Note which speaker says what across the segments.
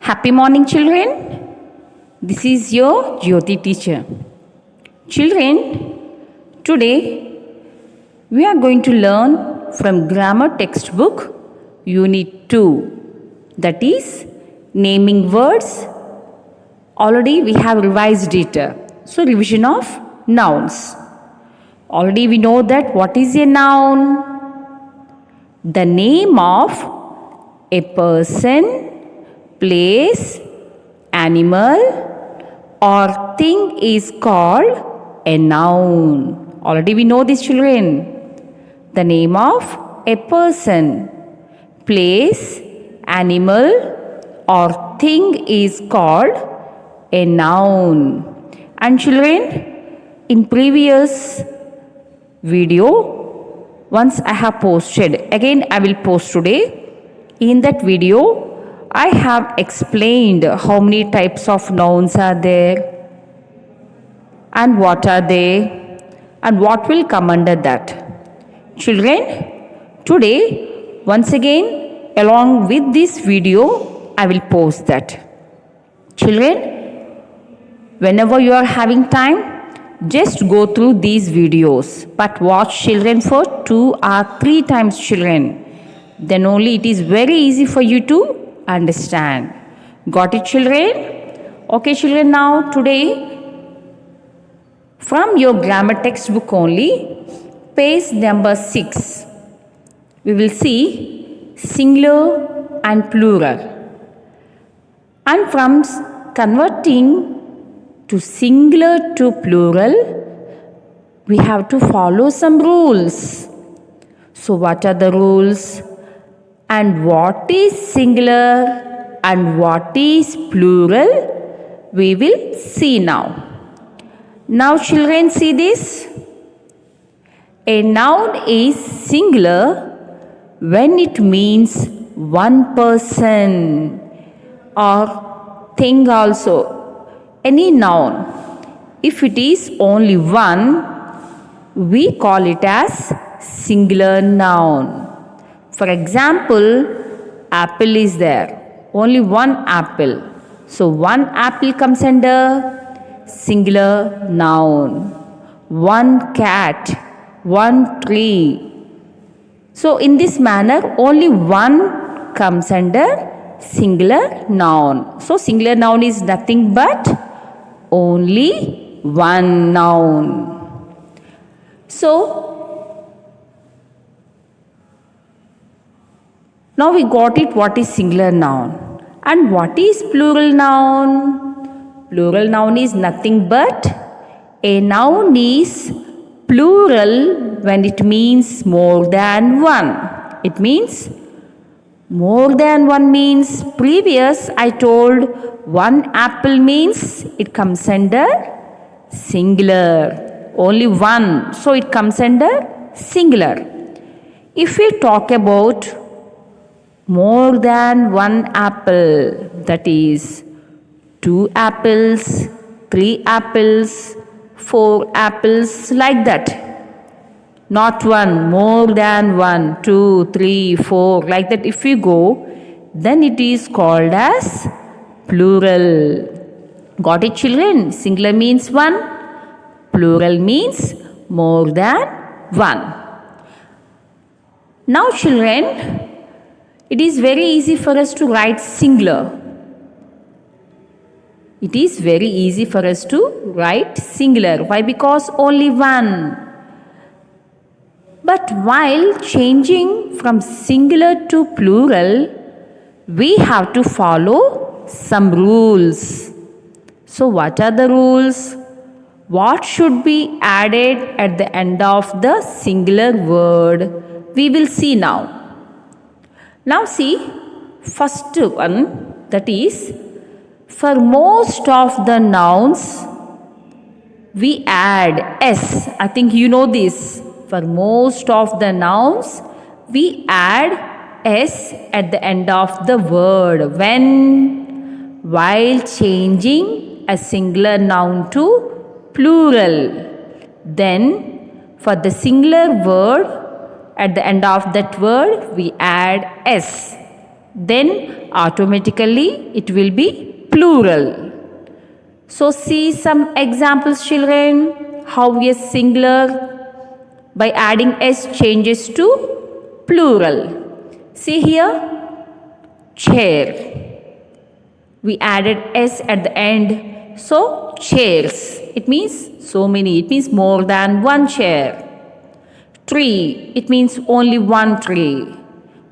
Speaker 1: Happy morning, children. This is your Jyoti teacher. Children, today we are going to learn from grammar textbook unit 2, that is naming words. Already we have revised it. So revision of nouns. Already we know that what is a noun? The name of a person, place, animal or thing is called a noun. Already we know this, children. The name of a person, place, animal or thing is called a noun. And children, in previous video, once I have posted, again I will post today. In that video, I have explained how many types of nouns are there and what are they and what will come under that. Children, today once again along with this video I will post that. Children, whenever you are having time, just go through these videos, but watch children for 2 or 3 times, children. Then only it is very easy for you to understand. Got it, children? Okay, children, now today from your grammar textbook only, page number 6, we will see singular and plural. And from converting to singular to plural, we have to follow some rules. So what are the rules? And what is singular and what is plural, we will see now. Now children, see this. A noun is singular when it means one person or thing also. Any noun, if it is only one, we call it as singular noun. For example, apple is there. Only one apple. So one apple comes under singular noun. One cat, one tree. So in this manner, only one comes under singular noun. So singular noun is nothing but only one noun. So now we got it, what is singular noun and what is plural noun. Plural noun is nothing but a noun is plural when it means more than one. It means more than one means previous I told one apple means it comes under singular. Only one, so it comes under singular. If we talk about more than one apple, that is 2 apples, 3 apples, 4 apples, like that. Not one, more than 1, 2, 3, 4, like that. If we go, then it is called as plural. Got it, children? Singular means one, plural means more than one. Now children, it is very easy for us to write singular. It is very easy for us to write singular. Why? Because only one. But while changing from singular to plural, we have to follow some rules. So what are the rules? What should be added at the end of the singular word? We will see now. Now see, first one, that is, for most of the nouns, we add s. I think you know this. For most of the nouns, we add s at the end of the word when, while changing a singular noun to plural. Then, for the singular word, at the end of that word we add s. then automatically it will be plural. So see some examples, children, how a singular by adding s changes to plural. See here, chair. We added s at the end, so chairs. It means so many, it means more than one chair. Tree, it means only one tree.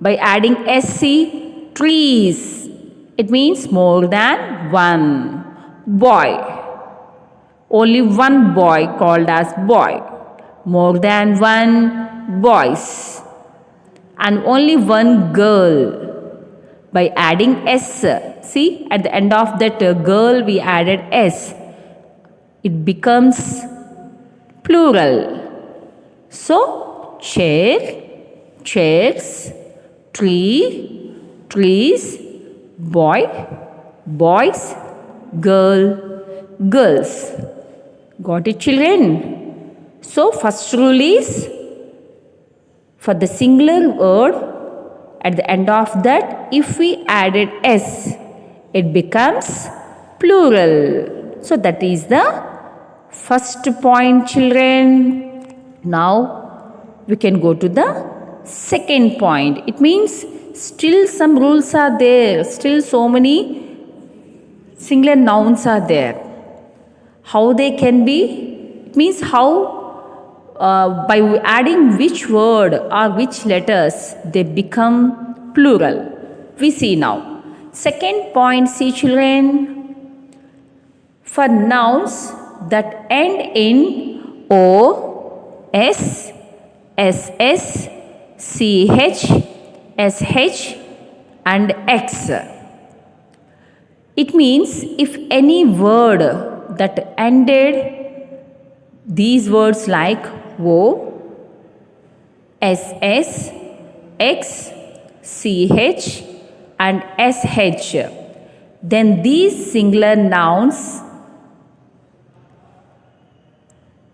Speaker 1: By adding sc, trees, it means more than one. Boy, only one boy called as boy. More than one boys. And only one girl. By adding s, see at the end of that girl we added s. It becomes plural. So, chair, chairs, tree, trees, boy, boys, girl, girls. Got it, children? So, first rule is for the singular word, at the end of that, if we added s, it becomes plural. So, that is the first point, children. Now, we can go to the second point. It means still some rules are there. Still so many singular nouns are there. How they can be? It means how by adding which word or which letters they become plural. We see now. Second point, see children. For nouns that end in O, S, SS, CH, SH and X. It means if any word that ended these words like O, SS, X, CH and SH, then these singular nouns,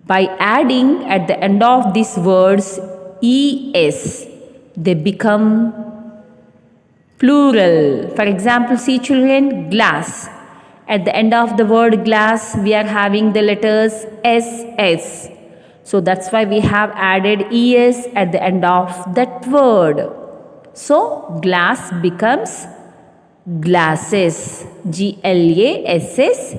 Speaker 1: by adding at the end of these words es, they become plural. For example, see children, glass. At the end of the word glass, we are having the letters SS. So that's why we have added es at the end of that word. So glass becomes glasses. GLASSES.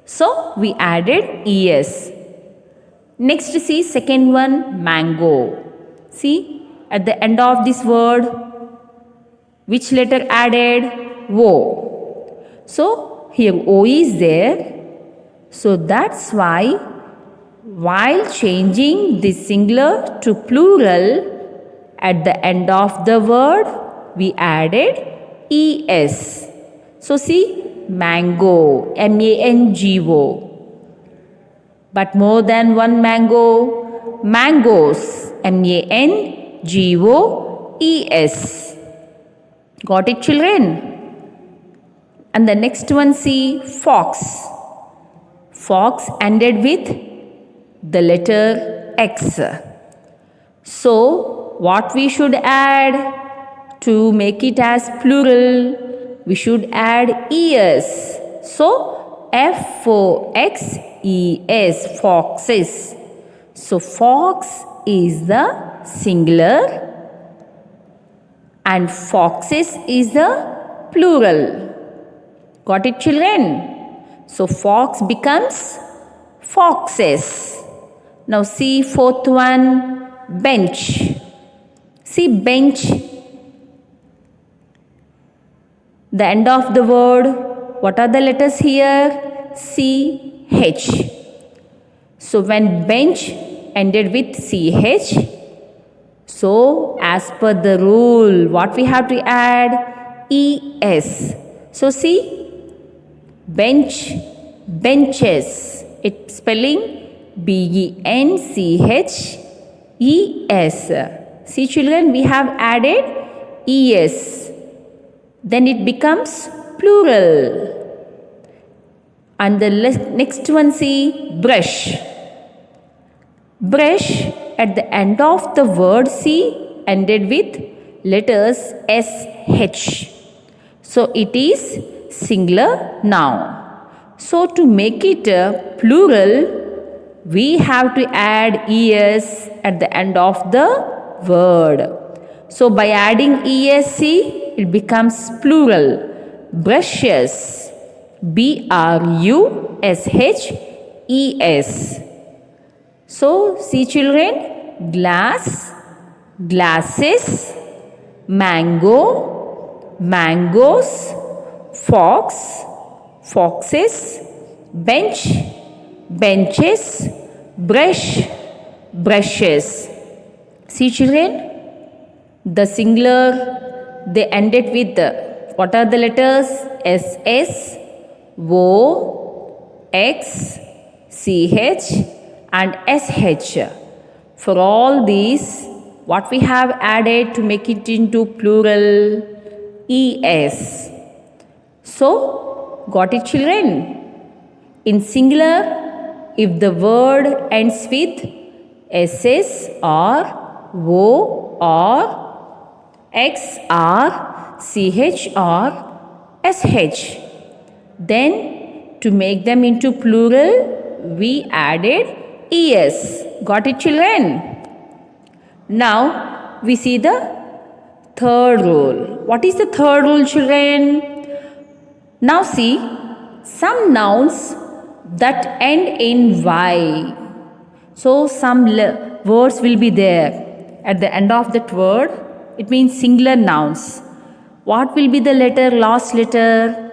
Speaker 1: So we added es. Next, see second one, mango. See at the end of this word, which letter added? O. So here O is there. So that's why while changing the singular to plural, at the end of the word we added es. So see, mango, MANGO. But more than one mango, mangoes, MANGOES. Got it, children? And the next one, see, fox. Fox ended with the letter X. So, what we should add to make it as plural? We should add ES. So, FOXES, foxes. So, fox is the singular and foxes is the plural. Got it, children? So, fox becomes foxes. Now, see fourth one, bench. See, bench. The end of the word, what are the letters here? CH. So, when bench ended with CH, so as per the rule, what we have to add? ES. So, see, bench, benches. It's spelling BENCHES. See children, we have added ES. Then it becomes plural. And the next one, see, brush. Brush, at the end of the word, see, ended with letters SH. So it is singular noun. So to make it a plural, we have to add es at the end of the word. So by adding esc, it becomes plural. Brushes. BRUSHES. So see children, glass, glasses, mango, mangoes, fox, foxes, bench, benches, brush, brushes. See children, the singular, they ended with what are the letters? SS, O, X, CH and SH. For all these, what we have added to make it into plural? ES. So, got it children? In singular, if the word ends with SS or O or X or CH or SH, then to make them into plural, we added ES. Got it children? Now, we see the third rule. What is the third rule children? Now see, some nouns that end in Y. So some words will be there at the end of that word. It means singular nouns. What will be the letter, last letter?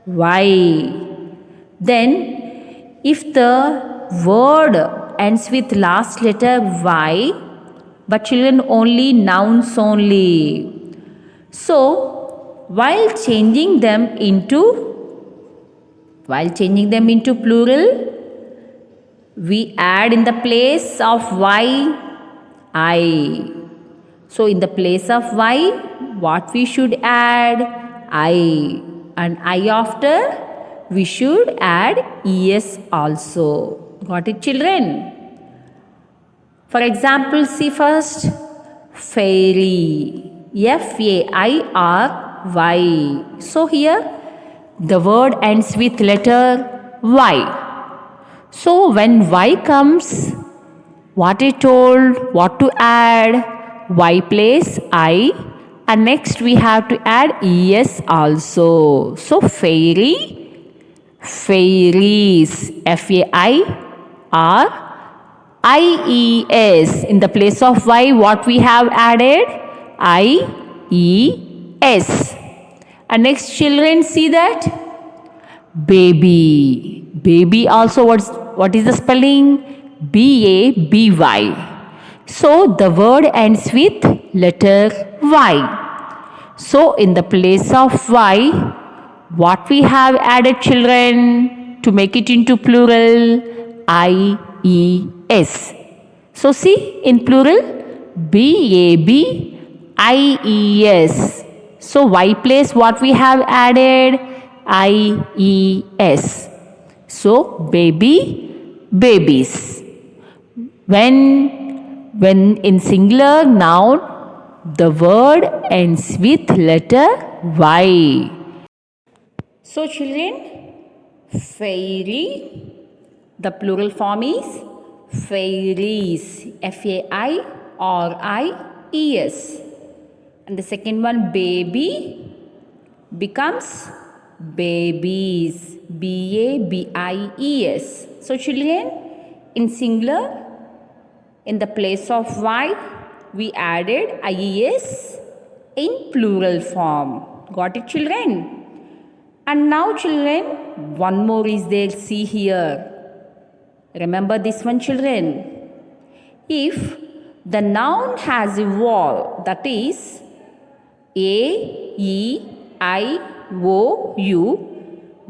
Speaker 1: Y. Then if the word ends with last letter Y, but children only nouns only. So while changing them into plural, we add in the place of Y, I. So in the place of Y, what we should add? I. And I after, we should add ES also. Got it children? For example, see first, fairy. Fairy. So here, the word ends with letter Y. So when Y comes, what I told, what to add? Y place I, and next we have to add ES also. So fairy, fairies, FAIRIES. In the place of Y, what we have added? IES. And next children, see that? Baby. Baby also, what is the spelling? BABY. So the word ends with letter Y. So in the place of Y, what we have added children to make it into plural? IES. So see in plural, BABIES. So Y place what we have added? IES. So baby, babies. When in singular noun, the word ends with letter Y. So children, fairy, the plural form is fairies, FAIRIES. And the second one, baby, becomes babies, BABIES. So children, in singular, in the place of Y, we added IES in plural form. Got it children? And now children, one more is there, see here. Remember this one children. If the noun has a vowel, that is AEIOU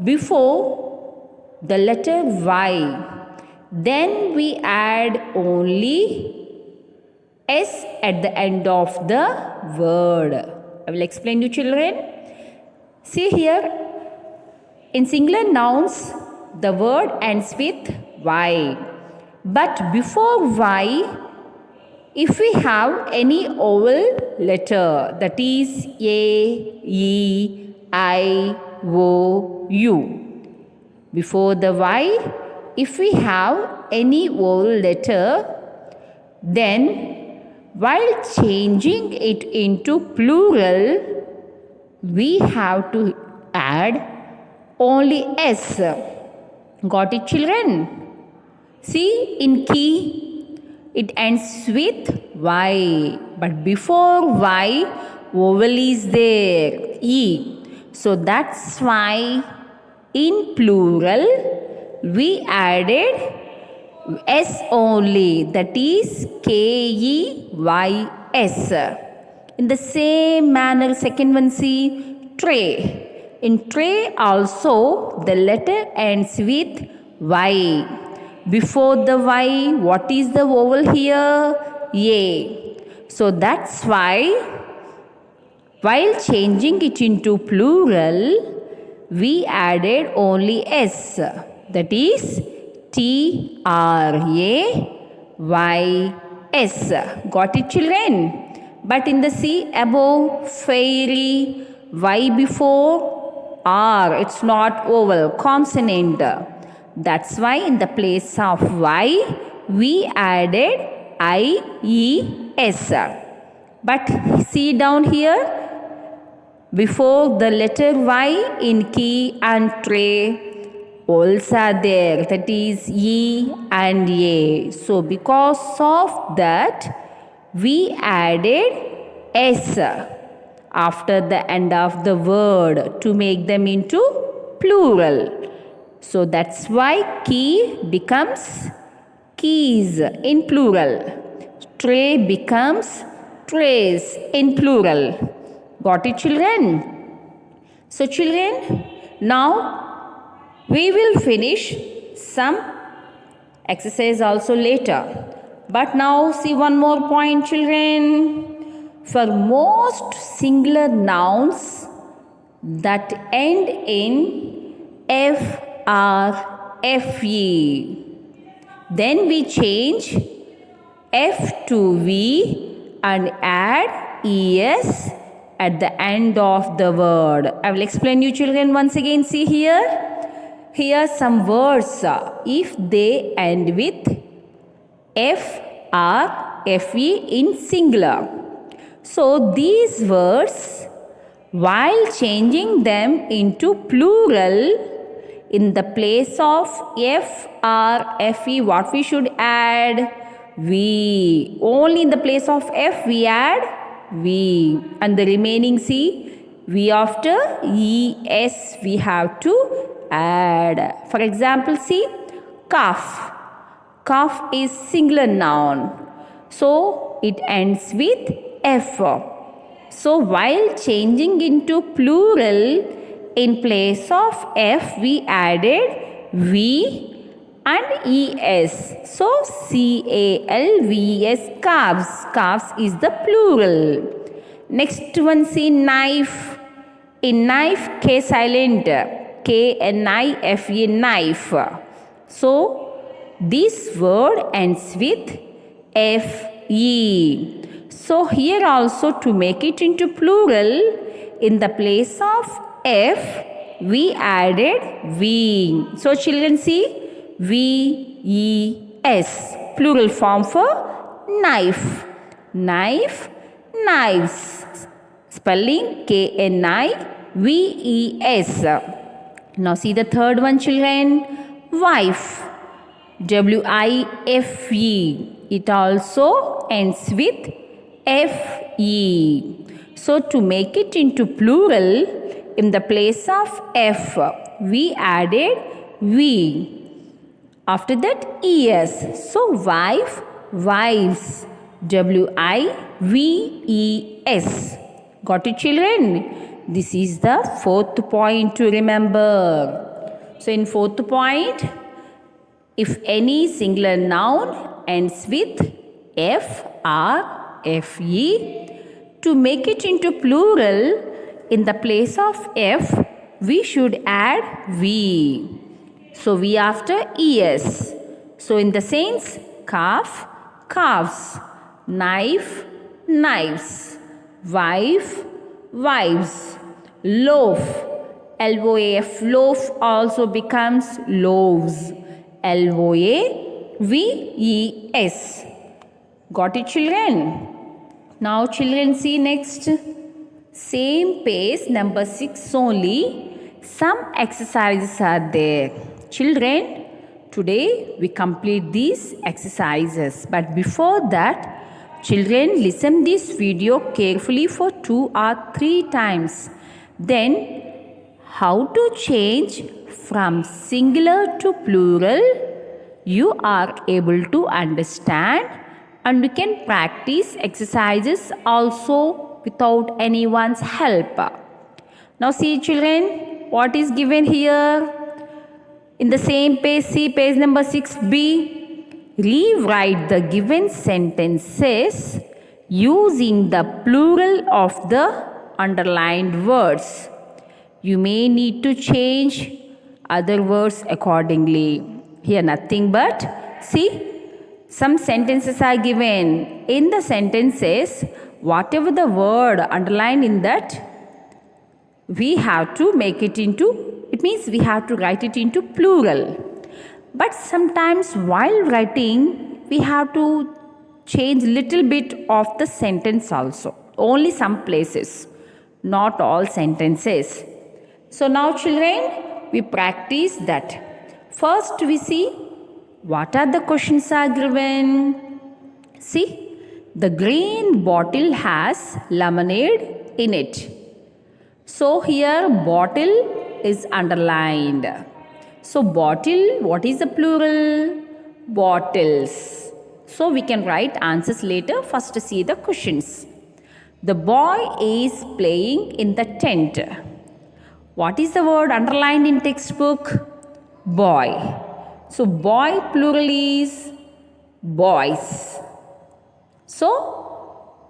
Speaker 1: before the letter Y, then we add only S at the end of the word. I will explain you children. See here, in singular nouns, the word ends with Y. But before Y, if we have any vowel letter, that is A, E, I, O, U. Before the Y, if we have any vowel letter, then while changing it into plural, we have to add only S. Got it, children? See, in key, it ends with Y. But before Y, vowel is there, E. So that's why in plural, we added S only, that is Keys. In the same manner, second one, see, tray. In tray also, the letter ends with Y. Before the Y, what is the vowel here? A. So that's why, while changing it into plural, we added only S, that is Trays. Got it, children? But in the C above, fairy, Y before R, it's not vowel, consonant. That's why in the place of Y, we added IES. But see down here, before the letter Y in key and tray, vowels are there, that is E and A. So because of that, we added S after the end of the word to make them into plural. So that's why key becomes keys in plural. Tray becomes trays in plural. Got it, children? So children, now we will finish some exercise also later. But now see one more point, children. For most singular nouns that end in FRFE, then we change F to V and add ES at the end of the word. I will explain you, children, once again. See here. Here some words, if they end with FRFE in singular. So these words, while changing them into plural, in the place of FRFE, what we should add? V. Only in the place of F we add V. And the remaining C, V after ES we have to add. For example, see, calf. Calf is singular noun. So it ends with F. So while changing into plural, in place of F we added V and ES. So CALVS, calves. Calves is the plural. Next one, see, knife. In knife, K silent. KNIFE, knife. So this word ends with FE. So here also, to make it into plural, in the place of F we added V. So children, see, VES, plural form for knife. Knife, knives. Spelling KNIVES. Now see the third one, children, wife. WIFE. It also ends with FE. So to make it into plural, in the place of F we added V. After that, ES. So wife, wives. WIVES. Got it, children? This is the fourth point to remember. So in fourth point, if any singular noun ends with FRFE, to make it into plural, in the place of F we should add V. So V after ES. So in the sense, calf, calves. Knife, knives. wife, wives. Loaf, L-O-A-F, loaf also becomes loaves, L-O-A-V-E-S. Got it, children? Now children, see next. Same page number 6 only. Some exercises are there. Children, today we complete these exercises. But before that, children, listen this video carefully for 2 or 3 times. Then, how to change from singular to plural, you are able to understand, and you can practice exercises also without anyone's help. Now see children, what is given here? In the same page, see page number 6b. Rewrite the given sentences using the plural of the underlined words. You may need to change other words accordingly. Here nothing but, see, some sentences are given. In the sentences, whatever the word underlined in that, we have to make it into, it means we have to write it into plural. But sometimes while writing, we have to change little bit of the sentence also. Only some places, not all sentences. So now children, we practice that. First we see what are the questions are given. See, the green bottle has lemonade in it. So here bottle is underlined. So bottle, what is the plural? Bottles. So we can write answers later. First see the questions. The boy is playing in the tent. What is the word underlined in textbook? Boy. So boy plural is boys. So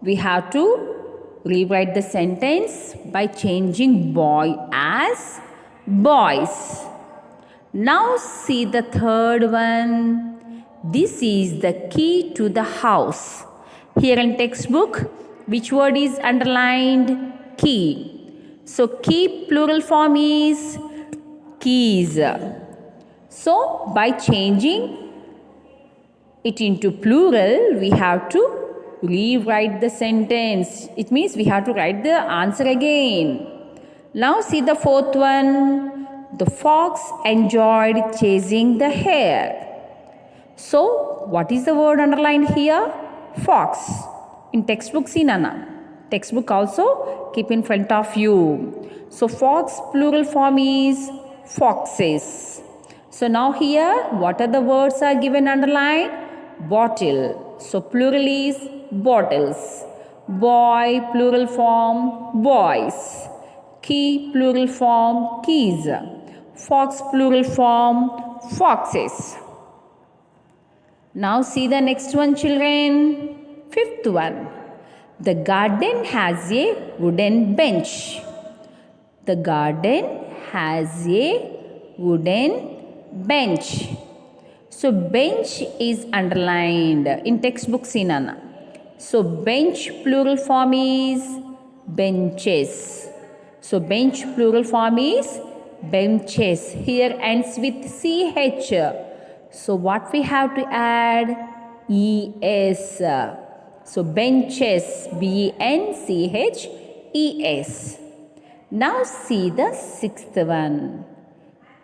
Speaker 1: we have to rewrite the sentence by changing boy as boys. Now see the third one. This is the key to the house. Here in textbook, which word is underlined? Key. So key plural form is keys. So by changing it into plural, we have to rewrite the sentence. It means we have to write the answer again. Now see the fourth one. The fox enjoyed chasing the hare. So what is the word underlined here? Fox. In textbook, see Nana. Textbook also keep in front of you. So fox plural form is foxes. So now here what are the words are given underlined? Bottle. So plural is bottles. Boy plural form boys. Key plural form keys. Fox plural form foxes. Now see the next one children. Fifth one. The garden has a wooden bench. The garden has a wooden bench. So bench is underlined in textbook Sinana. So bench plural form is benches. So bench plural form is benches. Here ends with CH. So what we have to add? ES. So benches, BENCHES. Now see the sixth one.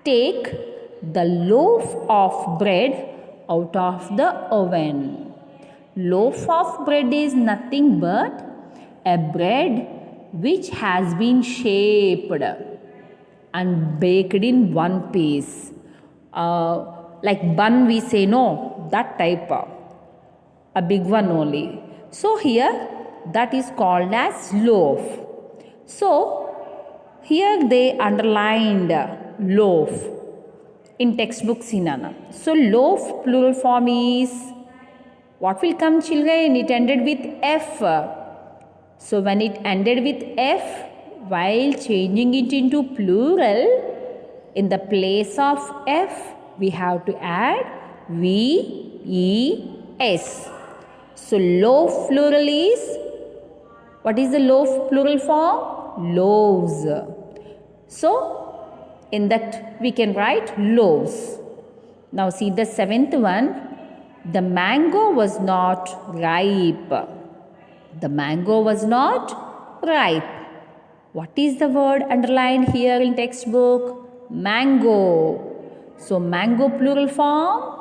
Speaker 1: Take the loaf of bread out of the oven. Loaf of bread is nothing but a bread which has been shaped and baked in one piece. Like bun we say, no, that type. A big one only. So here that is called as loaf. So here they underlined loaf in textbook Sinana. So loaf plural form is, what will come children? It ended with F. So when it ended with F, while changing it into plural, in the place of F, we have to add VES. So loaf plural is What is the loaf plural form? Loaves. So, in that we can write loaves. Now see the seventh one. The mango was not ripe. The mango was not ripe. What is the word underlined here in textbook? Mango. So mango plural form?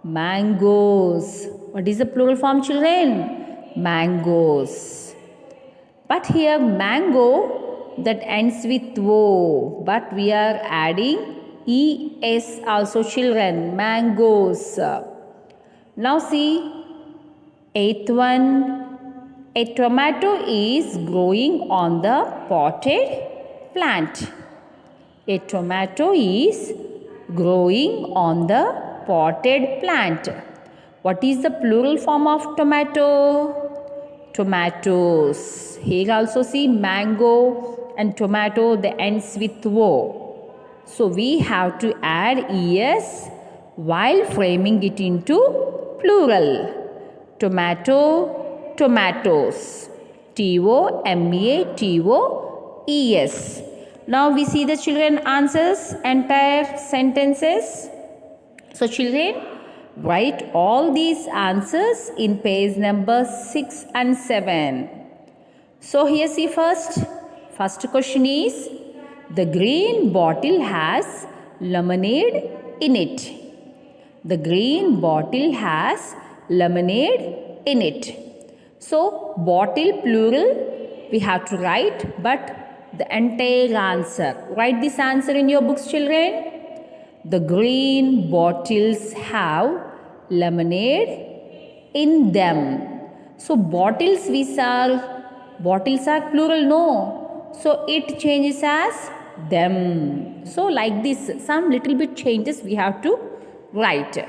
Speaker 1: Mangoes. What is the plural form, children? Mangoes. But here mango that ends with O. But we are adding ES also, children. Mangoes. Now see, eighth one. A tomato is growing on the potted plant. A tomato is growing on the potted plant. What is the plural form of tomato? Tomatoes. Here also see mango and tomato, the ends with O. So we have to add ES while framing it into plural. Tomato, tomatoes. Tomatos. Now we see the children answers entire sentences. So children, write all these answers in page number 6 and 7. So here see first question is, the green bottle has lemonade in it. The green bottle has lemonade in it. So, bottle plural we have to write, but the entire answer. Write this answer in your books, children. The green bottles have lemonade in them. So, bottles are plural, no. So, it changes as them. So, like this, some little bit changes we have to write.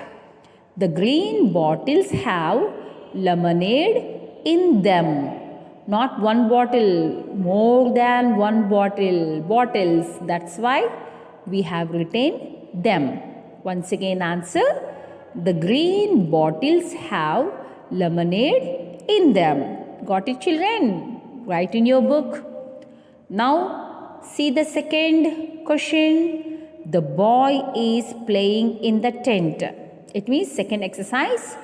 Speaker 1: The green bottles have lemonade in them. Not one bottle, more than one bottle. Bottles. That's why we have written them. Once again answer. The green bottles have lemonade in them. Got it, children? Write in your book. Now see the second question. The boy is playing in the tent. It means second exercise.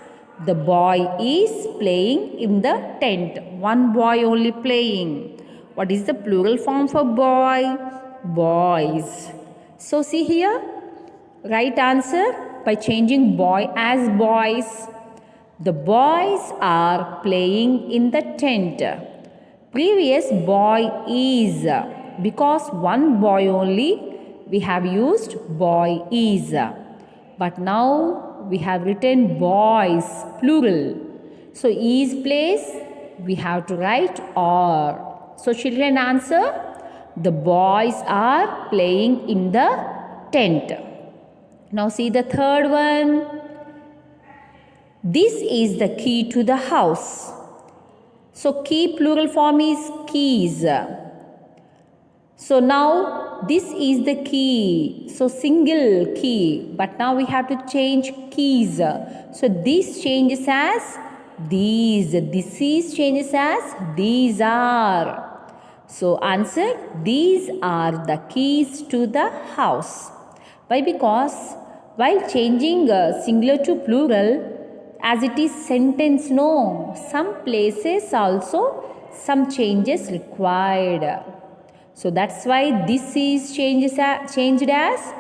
Speaker 1: The boy is playing in the tent. One boy only playing. What is the plural form for boy? Boys. So see here. Right answer by changing boy as boys. The boys are playing in the tent. Previous boy is. Because one boy only we have used boy is. But now we have written boys plural. So is place we have to write or. So children answer. The boys are playing in the tent. Now see the third one. This is the key to the house. So key plural form is keys. So now this is the key. So single key. But now we have to change keys. So this changes as these. This is changes as these are. So answer, these are the keys to the house. Why? Because while changing singular to plural, as it is sentence, no, some places also some changes required. So that's why this is changed as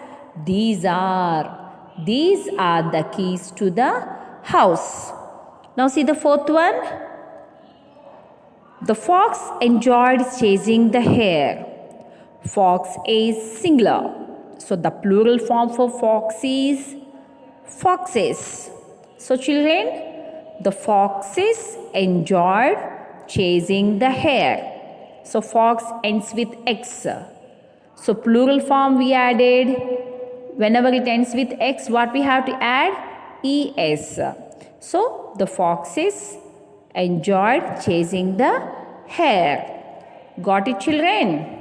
Speaker 1: these are. These are the keys to the house. Now see the fourth one. The fox enjoyed chasing the hare. Fox is singular. So the plural form for fox is foxes. So children, the foxes enjoyed chasing the hare. So fox ends with X. So plural form we added. Whenever it ends with X, what we have to add? ES. So the foxes enjoyed chasing the hare. Got it, children?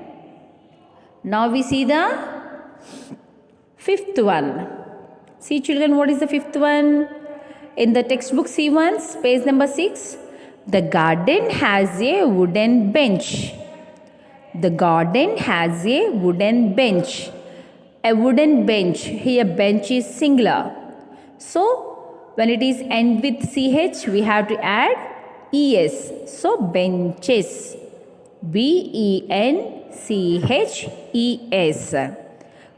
Speaker 1: Now we see the fifth one. See children, what is the fifth one? In the textbook C1, page number 6. The garden has a wooden bench. The garden has a wooden bench. A wooden bench. Here bench is singular. So when it is end with ch, we have to add es. So benches. benches.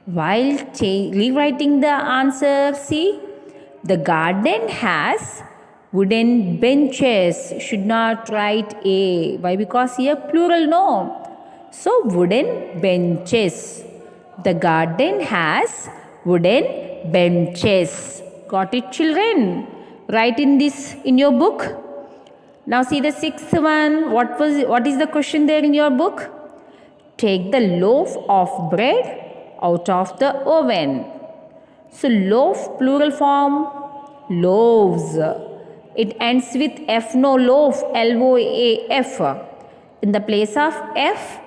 Speaker 1: While rewriting the answer, see, the garden has wooden benches. Should not write a. Why? Because here plural, no. So wooden benches. The garden has wooden benches. Got it, children? Write in this in your book. Now see the sixth one. What is the question there in your book? Take the loaf of bread out of the oven. So loaf, plural form, loaves. It ends with F, no, loaf, L-O-A-F. In the place of F,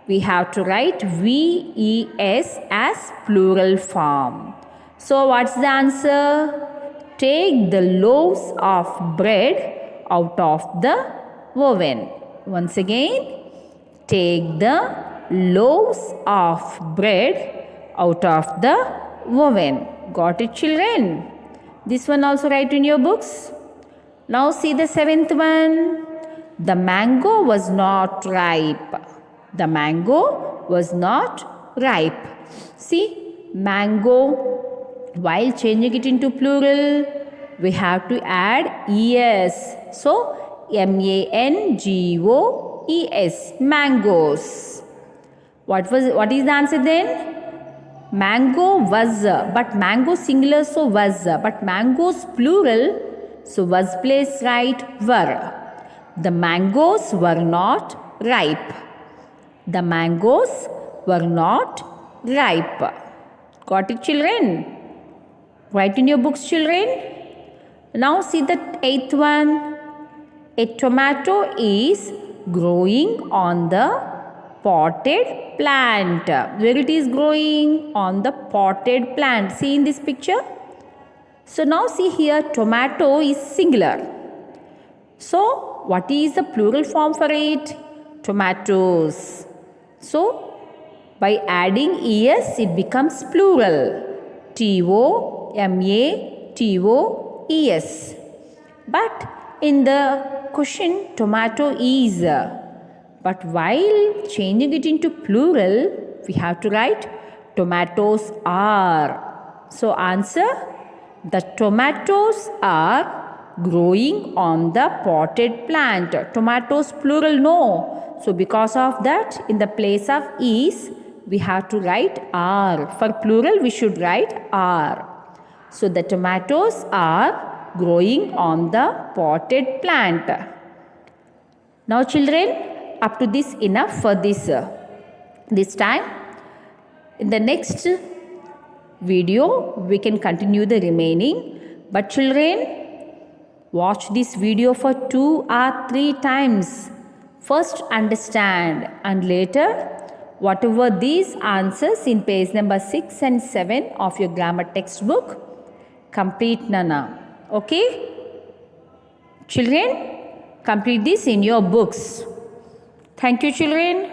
Speaker 1: we have to write V-E-S as plural form. So what's the answer? Take the loaves of bread out of the oven. Once again, take the loaves of bread out of the oven. Got it, children? This one also write in your books. Now see the seventh one. The mango was not ripe. The mango was not ripe. See, mango, while changing it into plural, we have to add es. So, M-A-N-G-O-E-S, mangoes. What is the answer then? Mango was, but mango singular, so was, but mangoes plural, so was place right, were. The mangoes were not ripe. The mangoes were not ripe. Got it, children? Write in your books, children. Now see the eighth one. A tomato is growing on the potted plant. Where it is growing? On the potted plant. See in this picture? So now see here, tomato is singular. So what is the plural form for it? Tomatoes. So by adding es, it becomes plural. T-O-M-A-T-O-E-S. But in the question, tomato is. But while changing it into plural, we have to write tomatoes are. So answer, the tomatoes are growing on the potted plant. Tomatoes plural, no. So because of that, in the place of is, we have to write are. For plural, we should write are. So the tomatoes are growing on the potted plant. Now children, up to this enough for this time. In the next video, we can continue the remaining. But children, watch this video for 2 or 3 times. First understand and later whatever these answers in page number 6 and 7 of your grammar textbook, complete Nana. Okay? Children, complete this in your books. Thank you, children.